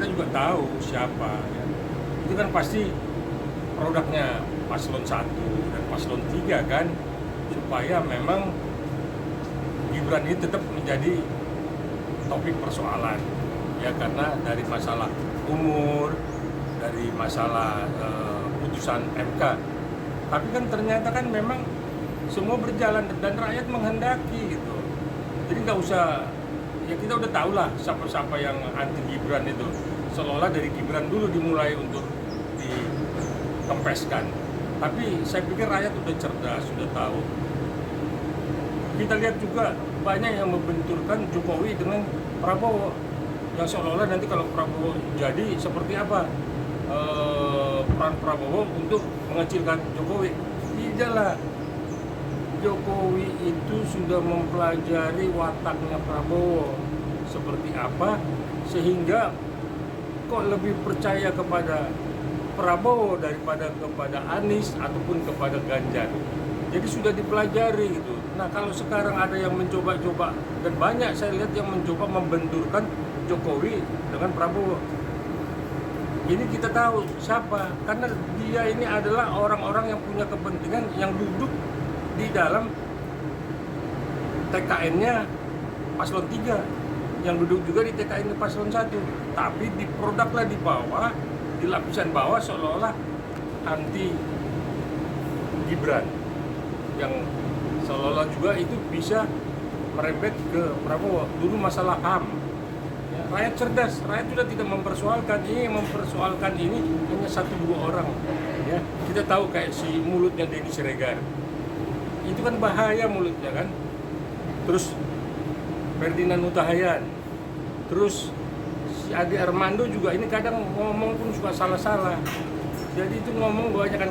kita juga tahu siapa ya. Itu kan pasti produknya paslon 1 dan paslon 3 kan, supaya memang Gibran ini tetap menjadi topik persoalan ya, karena dari masalah umur, dari masalah putusan MK. Tapi kan ternyata kan memang semua berjalan dan rakyat menghendaki gitu. Jadi nggak usah, ya kita udah tahu lah siapa-siapa yang anti Gibran itu. Seolah-olah dari Gibran dulu dimulai untuk dikempeskan. Tapi saya pikir rakyat udah cerdas, sudah tahu. Kita lihat juga banyak yang membenturkan Jokowi dengan Prabowo. Yang seolah-olah nanti kalau Prabowo jadi seperti apa peran Prabowo untuk mengecilkan Jokowi. Tidaklah. Jokowi itu sudah mempelajari wataknya Prabowo seperti apa, sehingga kok lebih percaya kepada Prabowo daripada kepada Anies ataupun kepada Ganjar. Jadi sudah dipelajari gitu. Nah kalau sekarang ada yang mencoba-coba, dan banyak saya lihat yang mencoba membenturkan Jokowi dengan Prabowo. Ini kita tahu siapa, karena dia ini adalah orang-orang yang punya kepentingan, yang duduk di dalam TKN-nya paslon 3, yang duduk juga di TKN paslon 1, tapi di produklah di bawah, di lapisan bawah seolah-olah anti Gibran, yang seolah-olah juga itu bisa merembet ke Prabowo. Dulu masalah HAM, ya, rakyat cerdas, rakyat sudah tidak mempersoalkan ini, yang mempersoalkan ini hanya 1-2 orang. Ya, kita tahu kayak si mulutnya Denny Siregar, itu kan bahaya mulutnya kan. Terus Ferdinand Hutahayan, terus si Adi Armando juga ini kadang ngomong pun suka salah-salah. Jadi itu ngomong banyak kan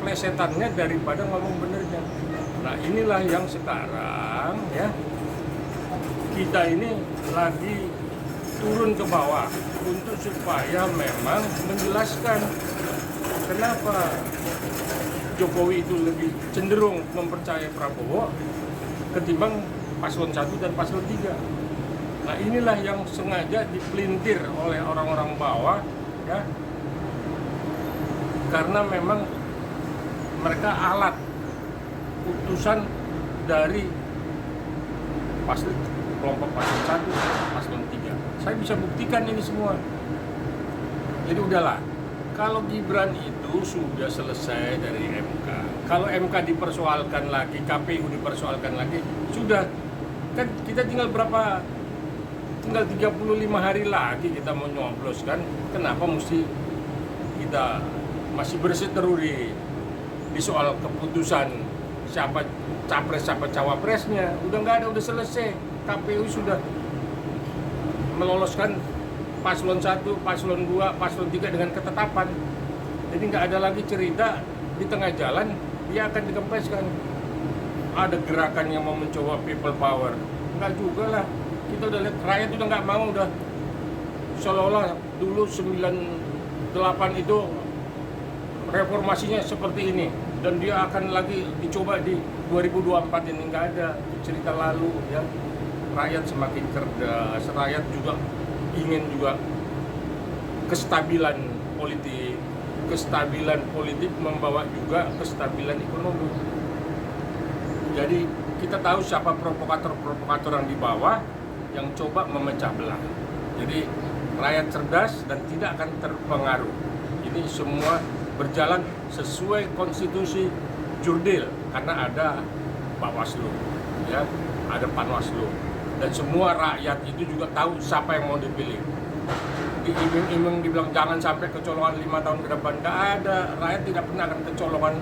plesetannya daripada ngomong benernya. Nah inilah yang sekarang ya kita ini lagi turun ke bawah untuk supaya memang menjelaskan kenapa Jokowi itu lebih cenderung mempercayai Prabowo ketimbang paslon 1 dan paslon 3. Nah inilah yang sengaja dipelintir oleh orang-orang bawah ya, karena memang mereka alat putusan dari kelompok paslon 1, paslon 3. Saya bisa buktikan ini semua. Jadi udahlah, kalau Gibran itu sudah selesai dari MK. Kalau MK dipersoalkan lagi, KPU dipersoalkan lagi, sudah. Kan kita tinggal 35 hari lagi kita mau nyoblos kan. Kenapa mesti kita masih berseteru di soal keputusan siapa capres, siapa cawapresnya? Udah nggak ada, udah selesai. KPU sudah meloloskan paslon 1, paslon 2, paslon 3 dengan ketetapan. Jadi nggak ada lagi cerita di tengah jalan dia akan dikempeskan. Ada gerakan yang mau mencoba people power. Nggak juga lah. Kita udah lihat rakyat udah nggak mau, udah seolah-olah dulu 98 itu reformasinya seperti ini. Dan dia akan lagi dicoba di 2024 ini. Nggak ada cerita lalu ya. Rakyat semakin cerdas, rakyat juga ingin juga kestabilan politik. Kestabilan politik membawa juga kestabilan ekonomi. Jadi kita tahu siapa provokator-provokator yang di bawah yang coba memecah belah. Jadi rakyat cerdas dan tidak akan terpengaruh. Ini semua berjalan sesuai konstitusi jurdil karena ada Bawaslu, ya, ada Panwaslu, dan semua rakyat itu juga tahu siapa yang mau dipilih. Diiming-iming dibilang jangan sampai kecolongan 5 tahun ke depan, nggak ada. Rakyat tidak pernah akan kecolongan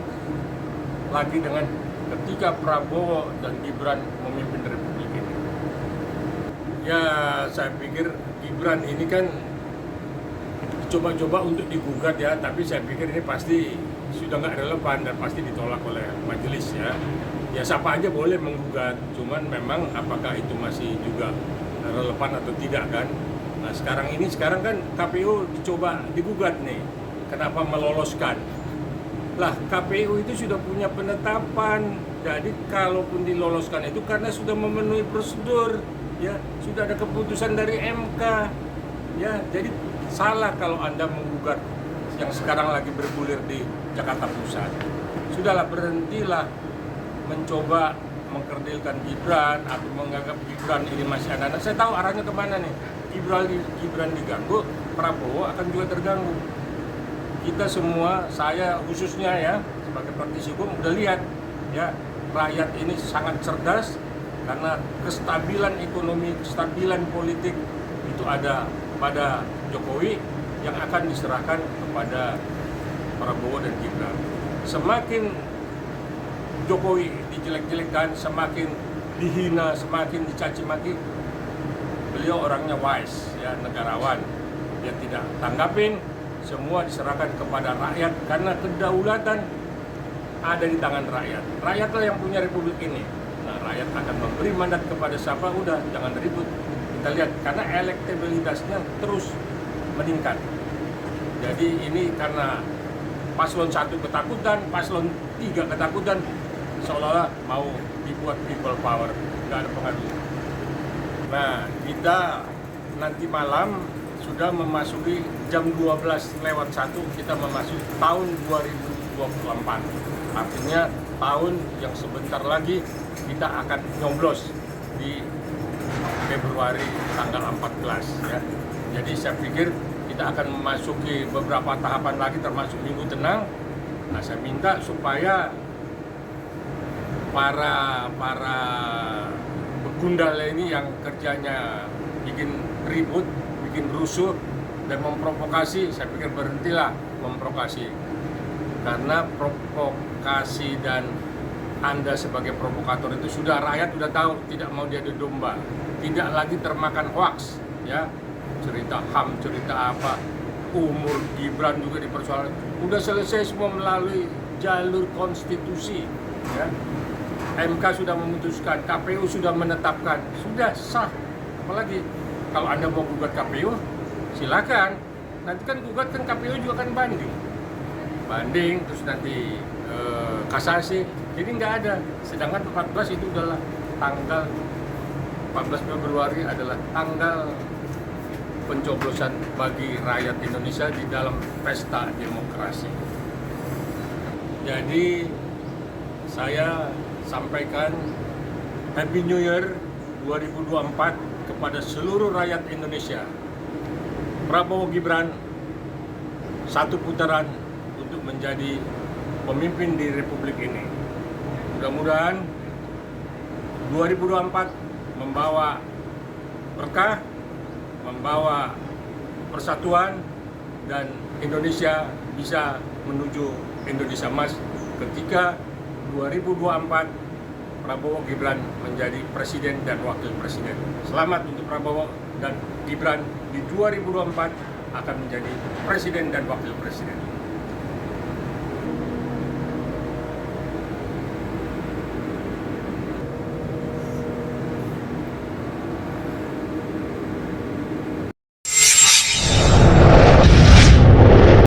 lagi dengan ketika Prabowo dan Gibran memimpin Republik ini. Ya saya pikir Gibran ini kan coba-coba untuk digugat ya, tapi saya pikir ini pasti sudah nggak relevan dan pasti ditolak oleh majelis ya. Ya siapa aja boleh menggugat, cuman memang apakah itu masih juga relevan atau tidak kan. Nah sekarang kan KPU dicoba digugat nih, kenapa meloloskan? Lah KPU itu sudah punya penetapan, jadi kalaupun diloloskan itu karena sudah memenuhi prosedur, ya sudah ada keputusan dari MK. Ya, jadi salah kalau Anda menggugat yang sekarang lagi bergulir di Jakarta Pusat. Sudahlah, berhentilah mencoba mengkerdilkan Gibran atau menganggap Gibran ini masih anak-anak. Saya tahu arahnya kemana nih. Gibran diganggu, Prabowo akan juga terganggu. Kita semua, saya khususnya ya, sebagai praktisi hukum udah lihat ya, rakyat ini sangat cerdas karena kestabilan ekonomi, kestabilan politik itu ada pada Jokowi yang akan diserahkan kepada Prabowo dan Gibran. Semakin Jokowi dijelek-jelekkan, semakin dihina, semakin dicaci maki, beliau orangnya wise, ya, negarawan. Dia tidak tanggapin, semua diserahkan kepada rakyat karena kedaulatan ada di tangan rakyat. Rakyatlah yang punya republik ini. Nah, rakyat akan memberi mandat kepada siapa, udah jangan ribut. Kita lihat karena elektabilitasnya terus meningkat. Jadi ini karena paslon 1 ketakutan, paslon 3 ketakutan, seolah-olah mau dibuat people power, nggak ada pengaruh. Nah, kita nanti malam sudah memasuki jam 12:01, kita memasuki tahun 2024. Artinya tahun yang sebentar lagi kita akan nyoblos di Februari tanggal 14 ya. Jadi saya pikir kita akan memasuki beberapa tahapan lagi termasuk Minggu Tenang. Nah, saya minta supaya para begundal ini yang kerjanya bikin ribut, bikin rusuh dan memprovokasi, saya pikir berhentilah memprovokasi. Karena provokasi dan Anda sebagai provokator itu sudah rakyat sudah tahu tidak mau diadu domba, tidak lagi termakan hoax ya. Cerita HAM, cerita apa, umur Gibran juga dipersoalkan. Udah selesai semua melalui jalur konstitusi ya. MK sudah memutuskan, KPU sudah menetapkan, sudah sah. Apalagi kalau Anda mau gugat KPU, silakan. Nanti kan gugat kan KPU juga kan banding, terus nanti kasasi. Jadi nggak ada. Sedangkan 14 itu adalah tanggal 14 Februari adalah tanggal pencoblosan bagi rakyat Indonesia di dalam pesta demokrasi. Jadi saya sampaikan Happy New Year 2024 kepada seluruh rakyat Indonesia. Prabowo Gibran satu putaran untuk menjadi pemimpin di Republik ini. Mudah-mudahan 2024 membawa berkah, membawa persatuan, dan Indonesia bisa menuju Indonesia Emas ketika 2024 Prabowo Gibran menjadi presiden dan wakil presiden. Selamat untuk Prabowo dan Gibran di 2024 akan menjadi presiden dan wakil presiden.